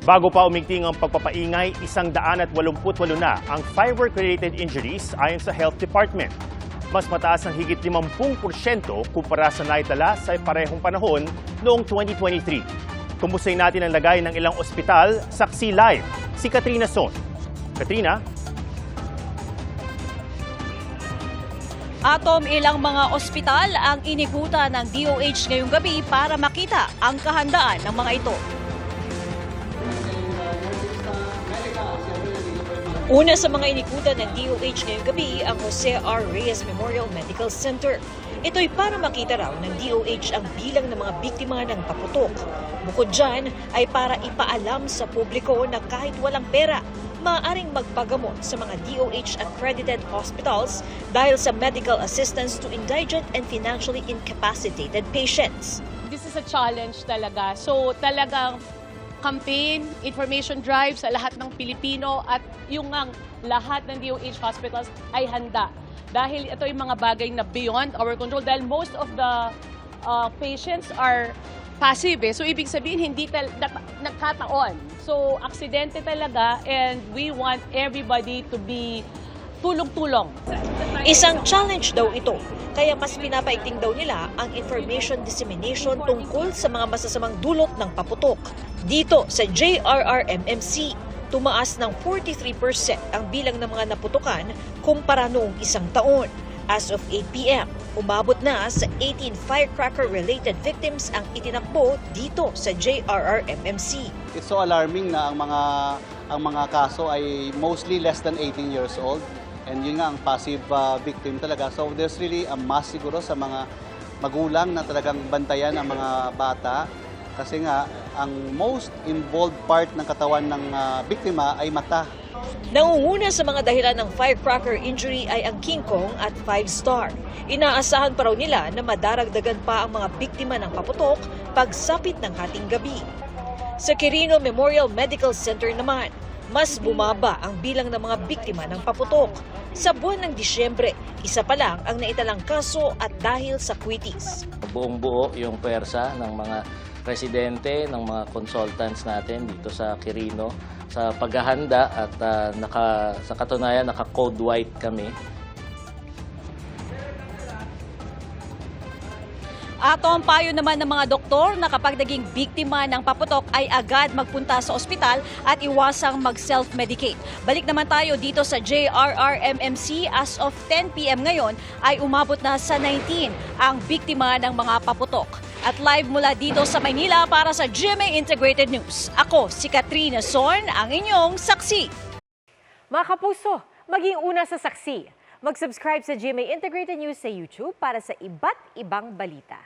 Bago pa umigting ang pagpapaingay, 188 na ang firework-related injuries ayon sa Health Department. Mas mataas ng higit 50% kumpara sa naitala sa parehong panahon noong 2023. Kumusay natin ang lagay ng ilang ospital, saksi live, si Katrina Son. Katrina? Atom, ilang mga ospital ang inikutan ng DOH ngayong gabi para makita ang kahandaan ng mga ito. Una sa mga inikutan ng DOH ngayong gabi ang Jose R. Reyes Memorial Medical Center. Ito'y para makita raw ng DOH ang bilang ng mga biktima ng paputok. Bukod dyan ay para ipaalam sa publiko na kahit walang pera, maaaring magpagamot sa mga DOH-accredited hospitals dahil sa medical assistance to indigent and financially incapacitated patients. This is a challenge talaga. So talagang campaign, information drive sa lahat ng Pilipino at yung ang lahat ng DOH hospitals ay handa. Dahil ito yung mga bagay na beyond our control dahil most of the patients are passive. So ibig sabihin hindi nagkataon. So aksidente talaga and we want everybody to be tulong-tulong. Isang challenge daw ito, kaya mas pinapaigting daw nila ang information dissemination tungkol sa mga masasamang dulot ng paputok. Dito sa JRRMMC, tumaas ng 43% ang bilang ng mga naputukan kumpara noong isang taon. As of 8 p.m., umabot na sa 18 firecracker-related victims ang itinakbo dito sa JRRMMC. It's so alarming na ang mga kaso ay mostly less than 18 years old. And yun nga ang passive victim talaga. So there's really a mass siguro sa mga magulang na talagang bantayan ang mga bata. Kasi nga, ang most involved part ng katawan ng biktima ay mata. Nangunguna sa mga dahilan ng firecracker injury ay ang King Kong at 5-star. Inaasahan pa raw nila na madaragdagan pa ang mga biktima ng paputok pagsapit ng hating gabi. Sa Quirino Memorial Medical Center naman, mas bumaba ang bilang ng mga biktima ng paputok. Sa buwan ng Disyembre, isa pa lang ang naitalang kaso at dahil sa kwitis. Buong-buo yung pwersa ng mga residente, ng mga consultants natin dito sa Quirino sa paghahanda at sa katunayan naka-code white kami. Ato ang payo naman ng mga doktor na kapag naging biktima ng paputok ay agad magpunta sa ospital at iwasang mag-self-medicate. Balik naman tayo dito sa JRRMMC. As of 10 p.m. ngayon ay umabot na sa 19 ang biktima ng mga paputok. At live mula dito sa Maynila para sa GMA Integrated News. Ako si Katrina Son, ang inyong saksi. Mga kapuso, maging una sa saksi. Mag-subscribe sa GMA Integrated News sa YouTube para sa iba't ibang balita.